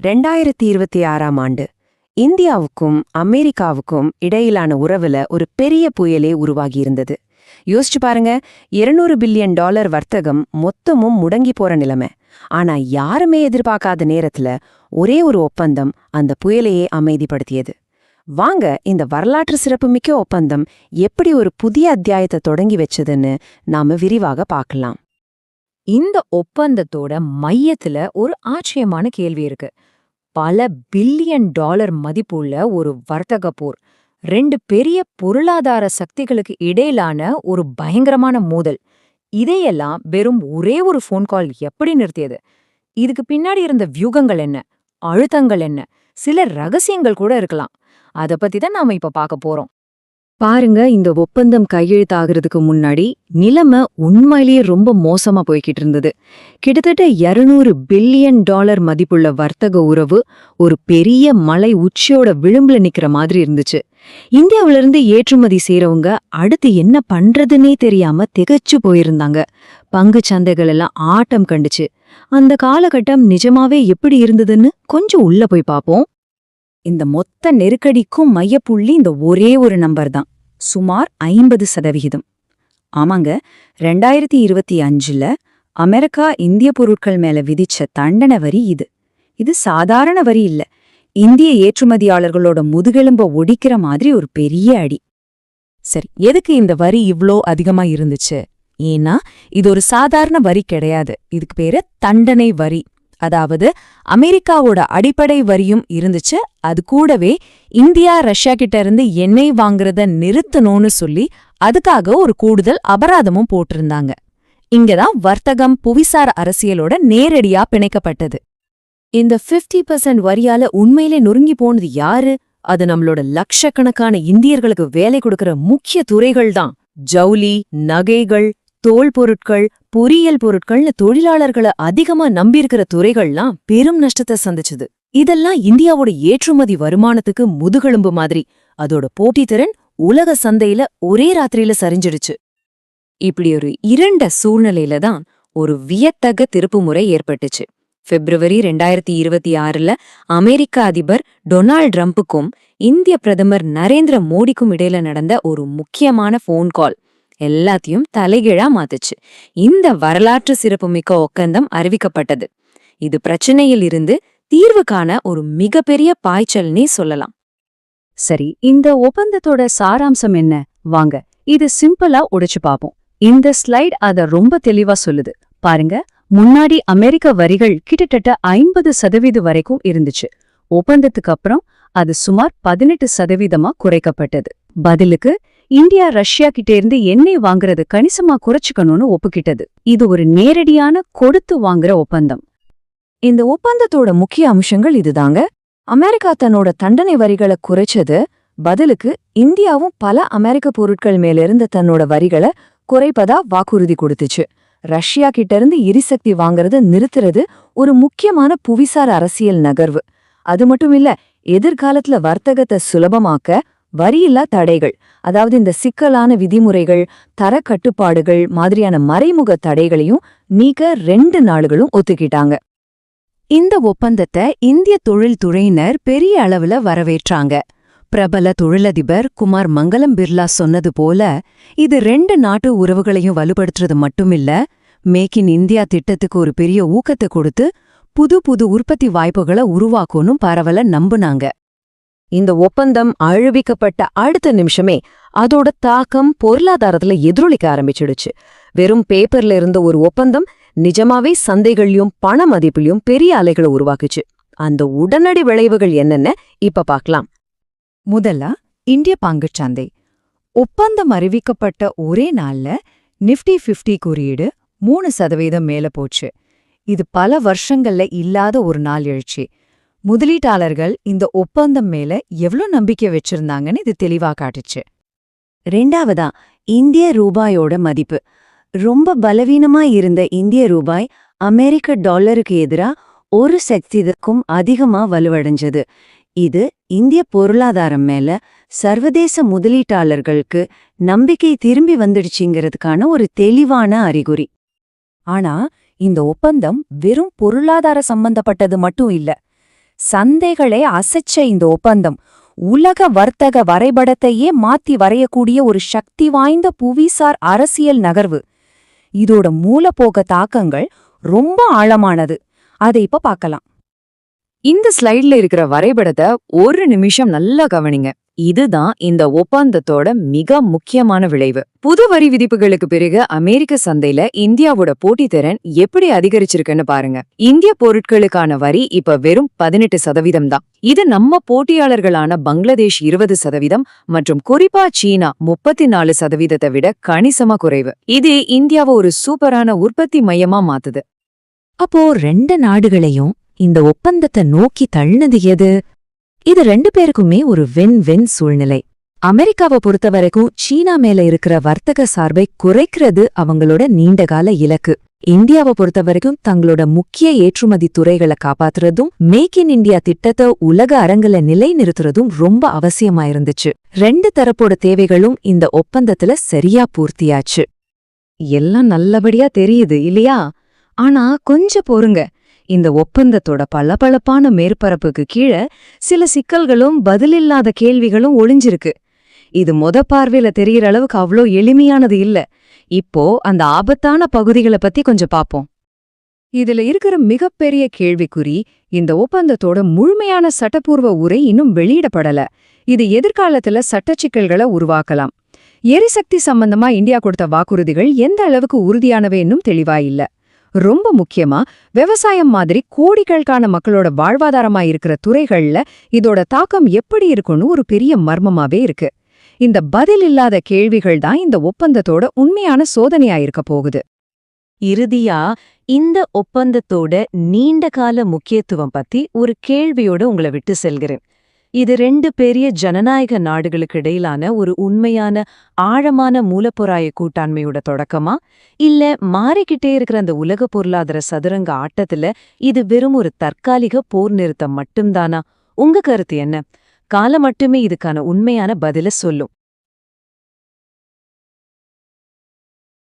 2026ஆம் ஆண்டு இந்தியாவுக்கும் அமெரிக்காவுக்கும் இடையிலான உறவுல ஒரு பெரிய புயலே உருவாகியிருந்தது. யோசிச்சு பாருங்க, $200 பில்லியன் வர்த்தகம் மொத்தமும் முடங்கி போற நிலைமை. ஆனா யாருமே எதிர்பார்க்காத நேரத்துல ஒரே ஒரு ஒப்பந்தம் அந்த புயலையே அமைதிப்படுத்தியது. வாங்க, இந்த வரலாற்று சிறப்புமிக்க ஒப்பந்தம் எப்படி ஒரு புதிய அத்தியாயத்தை தொடங்கி வச்சதுன்னு நாம விரிவாக பார்க்கலாம். இந்த ஒப்பந்தத்தோட மையத்துல ஒரு ஆச்சரியமான கேள்வி இருக்கு. பல பில்லியன் டாலர் மதிப்புள்ள ஒரு வர்த்தக போர், ரெண்டு பெரிய பொருளாதார சக்திகளுக்கு இடையிலான ஒரு பயங்கரமான மோதல், இதையெல்லாம் வெறும் ஒரே ஒரு ஃபோன் கால் எப்படி நிறுத்தியது? இதுக்கு பின்னாடி இருந்த வியூகங்கள் என்ன, அழுத்தங்கள் என்ன, சில ரகசியங்கள் கூட இருக்கலாம். அத பத்தி தான் நாம இப்ப பார்க்க போறோம். பாருங்க, இந்த ஒப்பந்தம் கையெழுத்தாகிறதுக்கு முன்னாடி நிலைமை உண்மையிலேயே ரொம்ப மோசமா போய்கிட்டு இருந்தது. கிட்டத்தட்ட $200 பில்லியன் மதிப்புள்ள வர்த்தக உறவு ஒரு பெரிய மலை உச்சியோட விளிம்புல நிக்கிற மாதிரி இருந்துச்சு. இந்தியாவிலிருந்து ஏற்றுமதி செய்றவங்க அடுத்து என்ன பண்றதுன்னே தெரியாம திகைச்சு போயிருந்தாங்க. பங்கு சந்தைகள் எல்லாம் ஆட்டம் கண்டுச்சு. அந்த காலகட்டம் நிஜமாவே எப்படி இருந்ததுன்னு கொஞ்சம் உள்ள போய் பார்ப்போம். இந்த மொத்த நெருக்கடிக்கும் மையப்புள்ளி இந்த ஒரே ஒரு நம்பர் தான், சுமார் 50%. ஆமாங்க, 2025ல் அமெரிக்கா இந்திய பொருட்கள் மேல விதிச்ச தண்டனை வரி இது. இது சாதாரண வரி இல்ல, இந்திய ஏற்றுமதியாளர்களோட முதுகெலும்ப ஒடிக்கிற மாதிரி ஒரு பெரிய அடி. சரி, எதுக்கு இந்த வரி இவ்ளோ அதிகமா இருந்துச்சு? ஏன்னா இது ஒரு சாதாரண வரி கிடையாது. இதுக்கு பேரு தண்டனை வரி. அதாவது அமெரிக்காவோட அடிப்படை வரியும் இருந்துச்சு, அது கூடவே இந்தியா ரஷ்யா கிட்ட இருந்து எண்ணெய் வாங்குறத நிறுத்தணும்னு சொல்லி அதுக்காக ஒரு கூடுதல் அபராதமும் போட்டிருந்தாங்க. இங்கதான் வர்த்தகம் புவிசார் அரசியலோட நேரடியா பிணைக்கப்பட்டது. இந்த 50% வரியால உண்மையிலே நொறுங்கி போனது யாரு? அது நம்மளோட லட்சக்கணக்கான இந்தியர்களுக்கு வேலை கொடுக்கிற முக்கிய துறைகள் தான். ஜவுளி, நகைகள், தோல் பொருட்கள், பொறியியல் பொருட்கள்னு தொழிலாளர்களை அதிகமா நம்பியிருக்கிற துறைகள்லாம் பெரும் நஷ்டத்தை சந்திச்சுது. இதெல்லாம் இந்தியாவோட ஏற்றுமதி வருமானத்துக்கு முதுகெலும்பு மாதிரி. அதோட போட்டித்திறன் உலக சந்தையில ஒரே ராத்திரியில சரிஞ்சிடுச்சு. இப்படி ஒரு இருண்ட சூழ்நிலையில தான் ஒரு வியத்தக திருப்புமுறை ஏற்பட்டுச்சு. பிப்ரவரி 2026ல் அமெரிக்க அதிபர் டொனால்ட் ட்ரம்புக்கும் இந்திய பிரதமர் நரேந்திர மோடிக்கும் இடையில நடந்த ஒரு முக்கியமான ஃபோன் கால் எல்லாத்தையும் தலைகீழா மாத்துச்சு. இந்த வரலாற்று சிறப்புமிக்க ஒப்பந்தம் அறிவிக்கப்பட்டது. இது பிரச்சனையில் இருந்து தீர்வு காண ஒரு மிகப்பெரிய பாய்ச்சல்னே சொல்லலாம். சரி, இந்த ஒப்பந்தத்தோட சாராம்சம் என்ன? வாங்க, இது சிம்பிளா உடைச்சு பாப்போம். இந்த ஸ்லைட் அத ரொம்ப தெளிவா சொல்லுது. பாருங்க, முன்னாடி அமெரிக்க வரிகள் கிட்டத்தட்ட 50% வரைக்கும் இருந்துச்சு. ஒப்பந்தத்துக்கு அப்புறம் அது சுமார் 18% குறைக்கப்பட்டது. பதிலுக்கு இந்தியா ரஷ்யா கிட்ட இருந்து எண்ணெய் வாங்குறது கணிசமா குறைச்சுக்கணும்னு ஒப்புக்கிட்டது. இது ஒரு நேரடியான கொடுத்து வாங்குற ஒப்பந்தம். இந்த ஒப்பந்தத்தோட முக்கிய அம்சங்கள் இதுதாங்க. அமெரிக்கா தன்னோட தண்டனை வரிகளை குறைச்சது, பதிலுக்கு இந்தியாவும் பல அமெரிக்க பொருட்கள் மேலிருந்து தன்னோட வரிகளை குறைப்பதா வாக்குறுதி கொடுத்துச்சு. ரஷ்யா கிட்ட இருந்து எரிசக்தி வாங்குறது நிறுத்துறது ஒரு முக்கியமான புவிசார் அரசியல் நகர்வு. அது மட்டும் இல்ல, எதிர்காலத்துல வர்த்தகத்தை சுலபமாக்க வரியில்லா தடைகள், அதாவது இந்த சிக்கலான விதிமுறைகள், தர கட்டுப்பாடுகள் மாதிரியான மறைமுக தடைகளையும் நீக்க 2 நாடுகளும் ஒத்துக்கிட்டாங்க. இந்த ஒப்பந்தத்தை இந்திய தொழில்துறையினர் பெரிய அளவுல வரவேற்றாங்க. பிரபல தொழிலதிபர் குமார் மங்கலம் பிர்லா சொன்னது போல, இது 2 நாட்டு உறவுகளையும் வலுப்படுத்துறது மட்டுமில்ல, மேக் இன் இந்தியா திட்டத்துக்கு ஒரு பெரிய ஊக்கத்தை கொடுத்து புது புது உற்பத்தி வாய்ப்புகளை உருவாக்கணும் பரவல நம்புனாங்க. இந்த ஒப்பந்தம் அழிவிக்கப்பட்ட அடுத்த நிமிஷமே அதோட தாக்கம் பொருளாதாரத்துல எதிரொலிக்க ஆரம்பிச்சிடுச்சு. வெறும் பேப்பர்ல இருந்த ஒரு ஒப்பந்தம் நிஜமாவே சந்தைகள்லயும் பண மதிப்புலயும் பெரிய அலைகளை உருவாக்குச்சு. அந்த உடனடி விளைவுகள் என்னென்ன இப்ப பார்க்கலாம். முதல்ல இந்திய பங்குச்சந்தை. ஒப்பந்தம் அறிவிக்கப்பட்ட ஒரே நாள்ல நிஃப்டி 50 குறியீடு 3% மேல போச்சு. இது பல வருஷங்கள்ல இல்லாத ஒரு நாள் எழுச்சி. முதலீட்டாளர்கள் இந்த ஒப்பந்தம் மேல எவ்வளவு நம்பிக்கை வச்சிருந்தாங்கன்னு இது தெளிவா காட்டுச்சு. 2வதா இந்திய ரூபாயோட மதிப்பு. ரொம்ப பலவீனமா இருந்த இந்திய ரூபாய் அமெரிக்க டாலருக்கு எதிரா 1% அதிகமா வலுவடைஞ்சது. இது இந்திய பொருளாதாரம் மேல சர்வதேச முதலீட்டாளர்களுக்கு நம்பிக்கை திரும்பி வந்துடுச்சுங்கிறதுக்கான ஒரு தெளிவான அறிகுறி. ஆனா இந்த ஒப்பந்தம் வெறும் பொருளாதார சம்பந்தப்பட்டது மட்டும் இல்ல. சந்தைகளை அசைச்ச இந்த ஒப்பந்தம் உலக வர்த்தக வரைபடத்தையே மாத்தி வரையக்கூடிய ஒரு சக்தி வாய்ந்த புவிசார் அரசியல் நகர்வு. இதோட மூலப்போக தாக்கங்கள் ரொம்ப ஆழமானது. அதை இப்ப பார்க்கலாம். இந்த ஸ்லைட்ல இருக்கிற வரைபடத்தை ஒரு நிமிஷம் நல்லா கவனிங்க. இதுதான் இந்த ஒப்பந்தத்தோட மிக முக்கியமான விளைவு. புது வரி விதிப்புகளுக்கு பிறகு அமெரிக்க சந்தையில இந்தியாவோட போட்டித்திறன் எப்படி அதிகரிச்சிருக்குன்னு பாருங்க. இந்திய பொருட்களுக்கான வரி இப்ப வெறும் 18% தான். இது நம்ம போட்டியாளர்களான பங்களாதேஷ் 20% மற்றும் குறிப்பா சீனா 34% விட கணிசமா குறைவு. இது இந்தியாவை ஒரு சூப்பரான உற்பத்தி மையமா மாத்துது. அப்போ 2 நாடுகளையும் இந்த ஒப்பந்தத்தை நோக்கி தள்ளினது எது? இது 2 பேருக்குமே ஒரு வின் சூழ்நிலை. அமெரிக்காவை பொறுத்தவரைக்கும் சீனா மேல இருக்கிற வர்த்தக சார்பை குறைக்கிறது அவங்களோட நீண்டகால இலக்கு. இந்தியாவை பொறுத்தவரைக்கும் தங்களோட முக்கிய ஏற்றுமதி துறைகளை காப்பாத்துறதும் மேக் இன் இந்தியா திட்டத்தை உலக அரங்குல நிலைநிறுத்துறதும் ரொம்ப அவசியமா இருந்துச்சு. 2 தரப்போட தேவைகளும் இந்த ஒப்பந்தத்துல சரியா பூர்த்தியாச்சு. எல்லாம் நல்லபடியா தெரியுது இல்லையா? ஆனா கொஞ்சம் பொறுங்க. இந்த ஒப்பந்தத்தோட பளபளப்பான மேற்பரப்புக்கு கீழே சில சிக்கல்களும் பதிலில்லாத கேள்விகளும் ஒளிஞ்சிருக்கு. இது பார்வையில தெரியற அளவுக்கு அவ்ளோ எளிமையானது இல்ல. இப்போ அந்த ஆபத்தான பகுதிகளை பத்தி கொஞ்சம் பாப்போம். இதுல இருக்கிற மிகப்பெரிய கேள்விக்குறி, இந்த ஒப்பந்தத்தோட முழுமையான சட்டப்பூர்வ உரை இன்னும் வெளியிடப்படல. இது எதிர்காலத்துல சட்ட சிக்கல்களை உருவாக்கலாம். எரிசக்தி சம்பந்தமா இந்தியா கொடுத்த வாக்குறுதிகள் எந்த அளவுக்கு உறுதியானவே இன்னும் தெளிவா இல்ல. ரொம்ப முக்கியமா விவசாயம் மாதிரி கோடிக்கணக்கான மக்களோட வாழ்வாதாரமா இருக்கிற துறைகள்ல இதோட தாக்கம் எப்படி இருக்குன்னு ஒரு பெரிய மர்மமாவே இருக்கு. இந்த பதில் இல்லாத கேள்விகள் தான் இந்த ஒப்பந்தத்தோட உண்மையான சோதனையா இருக்க போகுது. இறுதியா இந்த ஒப்பந்தத்தோட நீண்டகால முக்கியத்துவம் பத்தி ஒரு கேள்வியோட உங்களை விட்டு செல்கிறேன். இது 2 பெரிய ஜனநாயக நாடுகளுக்கு இடையிலான ஒரு உண்மையான ஆழமான மூலப்பொராய கூட்டாண்மையோட தொடக்கமா, இல்ல மாறிக்கிட்டே இருக்கிற அந்த உலக பொருளாதார சதுரங்க ஆட்டத்துல இது வெறும் ஒரு தற்காலிக போர் நிறுத்தம் மட்டும்தானா? உங்க கருத்து என்ன? காலம் மட்டுமே இதுக்கான உண்மையான பதில சொல்லும்.